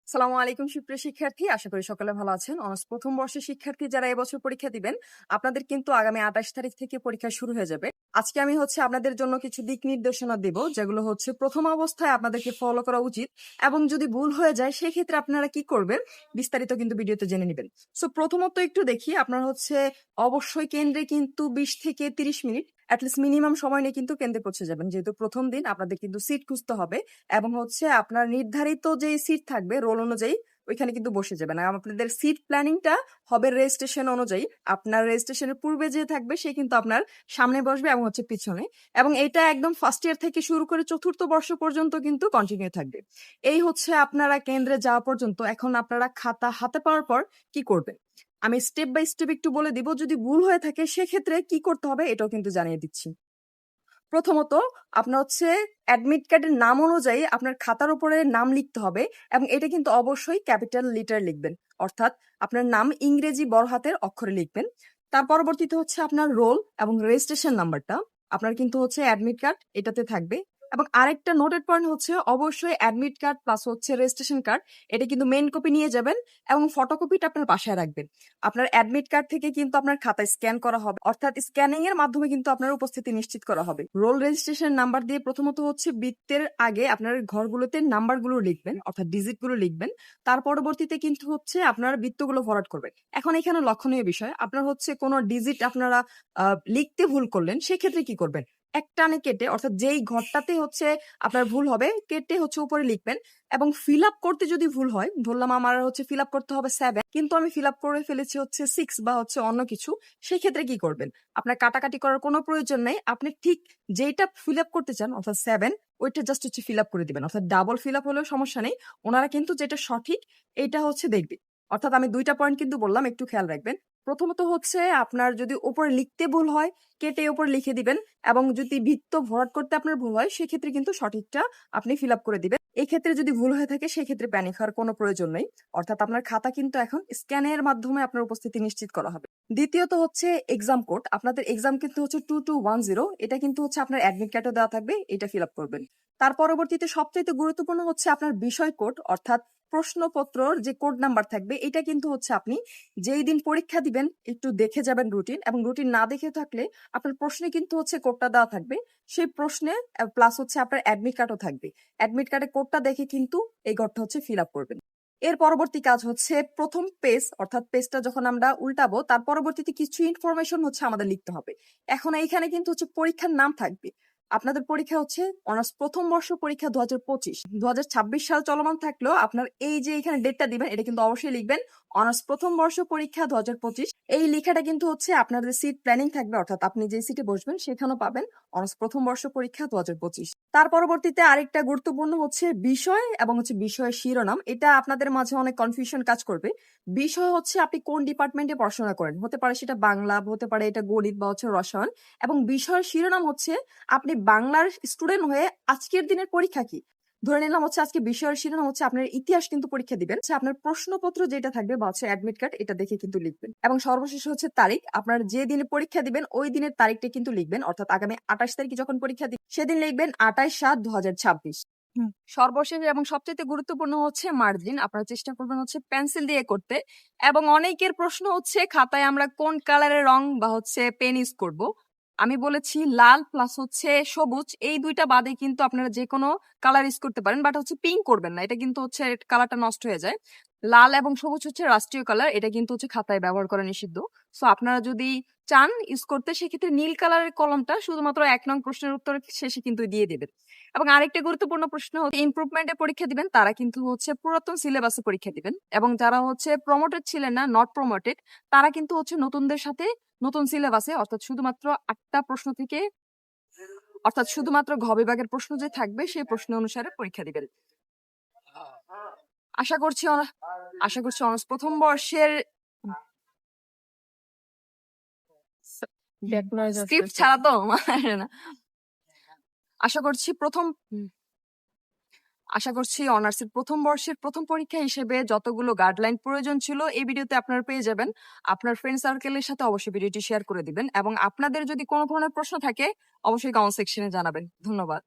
সালামু আলাইকুম সুপ্রিয় শিক্ষার্থী, আশা করি সকলে ভালো আছেন। অনার্স প্রথম বর্ষের শিক্ষার্থী যারা এবছর পরীক্ষা দিবেন, আপনাদের কিন্তু আগামী 28 তারিখ থেকে পরীক্ষা শুরু হয়ে যাবে। আজকে আমি আপনাদের জন্য কিছু দিক নির্দেশনা দেব, যেগুলো প্রথম অবস্থায় আপনাদেরকে ফলো করা উচিত, এবং যদি ভুল হয়ে যায় সেক্ষেত্রে আপনারা কি করবেন বিস্তারিত কিন্তু ভিডিওতে জেনে নেবেন। সো প্রথমত একটু দেখি, আপনারা অবশ্যই কেন্দ্রে কিন্তু 20 থেকে 30 মিনিট অ্যাটলিস্ট মিনিমাম সময় নিয়ে কিন্তু কেন্দ্রে পৌঁছে যাবেন, যেহেতু প্রথম দিন আপনাদের কিন্তু সিট খুঁজতে হবে, এবং আপনার নির্ধারিত যে সিট থাকবে রোল অনুযায়ী ওইখানে কিন্তু বসে যাবেন। আর আপনাদের সিট প্ল্যানিংটা হবে রেজিস্ট্রেশন অনুযায়ী। আপনার রেজিস্ট্রেশনের পূর্বে যে থাকবে সে কিন্তু আপনার সামনে বসবে এবং পিছনে, এবং এটা একদম ফার্স্ট ইয়ার থেকে শুরু করে চতুর্থ বর্ষ পর্যন্ত কিন্তু কন্টিনিউ থাকবে। এই আপনারা কেন্দ্রে যাওয়া পর্যন্ত। এখন আপনারা খাতা হাতে পাওয়ার পর কি করবেন আমি স্টেপ বাই স্টেপ একটু বলে দিব। যদি ভুল হয়ে থাকে সেক্ষেত্রে কি করতে হবে এটাও কিন্তু জানিয়ে দিচ্ছি। প্রথমত আপনার অ্যাডমিট কার্ডের নাম অনুযায়ী আপনার খাতার উপরে নাম লিখতে হবে, এবং এটা কিন্তু অবশ্যই ক্যাপিটাল লিটার লিখবেন, অর্থাৎ আপনার নাম ইংরেজি বড় হাতের অক্ষরে লিখবেন। তার পরবর্তীতে আপনার রোল এবং রেজিস্ট্রেশন নাম্বারটা আপনার কিন্তু অ্যাডমিট কার্ড এটাতে থাকবে। এবং আরেকটা নোটেড পয়েন্ট অবশ্যই admit card plus registration card এটা কিন্তু মেইন কপি নিয়ে যাবেন, এবং ফটোকপিটা আপনার বাসায় রাখবেন। আপনার অ্যাডমিট কার্ড থেকে কিন্তু আপনার খাতায় স্ক্যান করা হবে, অর্থাৎ স্ক্যানিং এর মাধ্যমে কিন্তু আপনার উপস্থিতি নিশ্চিত করা হবে। রোল রেজিস্ট্রেশন নাম্বার দিয়ে প্রথমত বৃত্তের আগে আপনার ঘরগুলোতে নাম্বারগুলো লিখবেন, অর্থাৎ ডিজিট গুলো লিখবেন। তার পরবর্তীতে কিন্তু আপনার বৃত্তগুলো ভরাট করবেন। এখন এখানে লক্ষণীয় বিষয়, আপনার কোনো ডিজিট আপনারা লিখতে ভুল করলেন, সেক্ষেত্রে কি করবেন, এক টানে কেটে, অর্থাৎ যেই ঘরটাতে আপনার ভুল হবে কেটে উপরে লিখবেন। এবং ফিল আপ করতে যদি ভুল হয়, ধরলাম আমার ফিল আপ করতে হবে 7, কিন্তু আমি ফিল আপ করে ফেলেছি 6 বা অন্য কিছু, সেক্ষেত্রে কি করবেন, আপনার কাটাকাটি করার কোনো প্রয়োজন নেই। আপনি ঠিক যেইটা ফিল আপ করতে চান, অর্থাৎ 7, ওইটা জাস্ট ফিল আপ করে দিবেন। অর্থাৎ ডাবল ফিল আপ হলেও সমস্যা নেই, ওনারা কিন্তু যেটা সঠিক এইটা দেখবে। অর্থাৎ আমি 2টা পয়েন্ট কিন্তু বললাম, একটু খেয়াল রাখবেন। প্রথমত আপনার যদি উপরে লিখতে ভুল হয় কেটে উপরে লিখে দিবেন, এবং যদি বৃত্ত ভরাট করতে আপনার ভুল হয় সেক্ষেত্রে কিন্তু সঠিকটা আপনি ফিল আপ করে দিবেন। এই ক্ষেত্রে যদি ভুল হয়ে থাকে সেক্ষেত্রে প্যানিক হওয়ার কোনো প্রয়োজন নেই, অর্থাৎ আপনার খাতা কিন্তু এখন স্ক্যানের মাধ্যমে আপনার উপস্থিতি নিশ্চিত করা হবে। দ্বিতীয়ত এক্সাম কোড, আপনাদের এক্সাম কিন্তু 2210, এটা কিন্তু আপনার অ্যাডমিট কার্ডে দেওয়া থাকবে, এটা ফিল আপ করবেন। তার পরবর্তীতে সবচেয়ে গুরুত্বপূর্ণ আপনার বিষয় কোড, অর্থাৎ প্রশ্নপত্রর যে কোড নাম্বার থাকবে, এটা কিন্তু আপনি যেই দিন পরীক্ষা দিবেন একটু দেখে যাবেন রুটিন, এবং রুটিন না দেখে থাকলে আপনার প্রশ্নে কিন্তু কোডটা দেওয়া থাকবে, সেই প্রশ্নে প্লাস আপনার অ্যাডমিট কার্ডও থাকবে। অ্যাডমিট কার্ডে কোডটা দেখে কিন্তু এই ঘরটা ফিল আপ করবেন। এর পরবর্তী কাজ প্রথম পেজ, অর্থাৎ পেজটা যখন আমরা উল্টাবো তার পরবর্তীতে কিছু ইনফরমেশন আমাদের লিখতে হবে। এখন এইখানে কিন্তু পরীক্ষার নাম থাকবে। আপনাদের পরীক্ষা অনার্স প্রথম বর্ষ পরীক্ষা 2025, 2026 সাল চলমান থাকলেও আপনার এই যে এখানে ডেটটা দিবেন এটা কিন্তু অবশ্যই লিখবেন অনার্স প্রথম বর্ষ পরীক্ষা 2025। এই লেখাটা কিন্তু আপনাদের সিট প্ল্যানিং থাকবে, অর্থাৎ আপনি যে সিটে বসবেন সেখানেও পাবেন অনার্স প্রথম বর্ষ পরীক্ষা 2025। তার পরবর্তীতে আরেকটা গুরুত্বপূর্ণ বিষয় এবং বিষয়ের শিরোনাম। এটা আপনাদের মাঝে অনেক কনফিউশন কাজ করবে। বিষয় আপনি কোন ডিপার্টমেন্টে পড়াশোনা করেন, হতে পারে সেটা বাংলা, হতে পারে এটা গণিত বা রসায়ন। এবং বিষয়ের শিরোনাম আপনি বাংলার স্টুডেন্ট হয়ে আজকের দিনের পরীক্ষা কি, ধরে নিলাম আজকে বিষয়ের শিরোনাম আপনার ইতিহাস কিন্তু পরীক্ষা দিবেন, আপনার প্রশ্নপত্র যেটা থাকবে বা অ্যাডমিট কার্ড এটা দেখে কিন্তু লিখবেন। এবং সর্বশেষ তারিখ, আপনার যে দিনে পরীক্ষা দিবেন ওই দিনের তারিখটা কিন্তু লিখবেন, অর্থাৎ আগামী 28 তারিখে যখন পরীক্ষা দিবেন সেদিন লিখবেন 28/7/2026। সর্বশেষ এবং সবচেয়ে গুরুত্বপূর্ণ মার্জিন, আপনারা চেষ্টা করবেন পেন্সিল দিয়ে করতে। এবং অনেকের প্রশ্ন খাতায় আমরা কোন কালারের রং বা পেন ইউজ করব। আমি বলেছি লাল প্লাস সবুজ, এই দুইটা বাদে কিন্তু আপনারা যে কোনো কালার ইউজ করতে পারেন, বাট পিঙ্ক করবেন না, এটা কিন্তু কালারটা নষ্ট হয়ে যায়। লাল এবং সবুজ রাষ্ট্রীয় কালার, এটা কিন্তু খাতায় ব্যবহার করা নিষিদ্ধ। সো আপনারা যদি চান ইউজ করতে সেক্ষেত্রে নীল কালারের কলমটা শুধুমাত্র 1 নং প্রশ্নের উত্তর শেষে কিন্তু দিয়ে দেবেন। এবং আরেকটা গুরুত্বপূর্ণ প্রশ্ন ইমপ্রুভমেন্টে পরীক্ষা দিবেন তারা কিন্তু পুরাতন সিলেবাসে পরীক্ষা দিবেন, এবং যারা প্রমোটেড ছিলেন না, নট প্রমোটেড, তারা কিন্তু নতুনদের সাথে নতুন সিলেবাসে, অর্থাৎ শুধুমাত্র 8টা প্রশ্ন থেকে, অর্থাৎ শুধুমাত্র ঘ বিভাগের প্রশ্ন যে থাকবে সেই প্রশ্ন অনুসারে পরীক্ষা দিবেন। আশা করছি অনার্স প্রথম বর্ষের স্ক্রিপ্ট ছাড়া তো না। আশা করছি অনার্সের প্রথম বর্ষের প্রথম পরীক্ষা হিসেবে যতগুলো গাইডলাইন প্রয়োজন ছিল এই ভিডিওতে আপনারা পেয়ে যাবেন। আপনার ফ্রেন্ড সার্কেলের সাথে অবশ্যই ভিডিওটি শেয়ার করে দিবেন, এবং আপনাদের যদি কোনো ধরনের প্রশ্ন থাকে অবশ্যই কমেন্ট সেকশনে জানাবেন। ধন্যবাদ।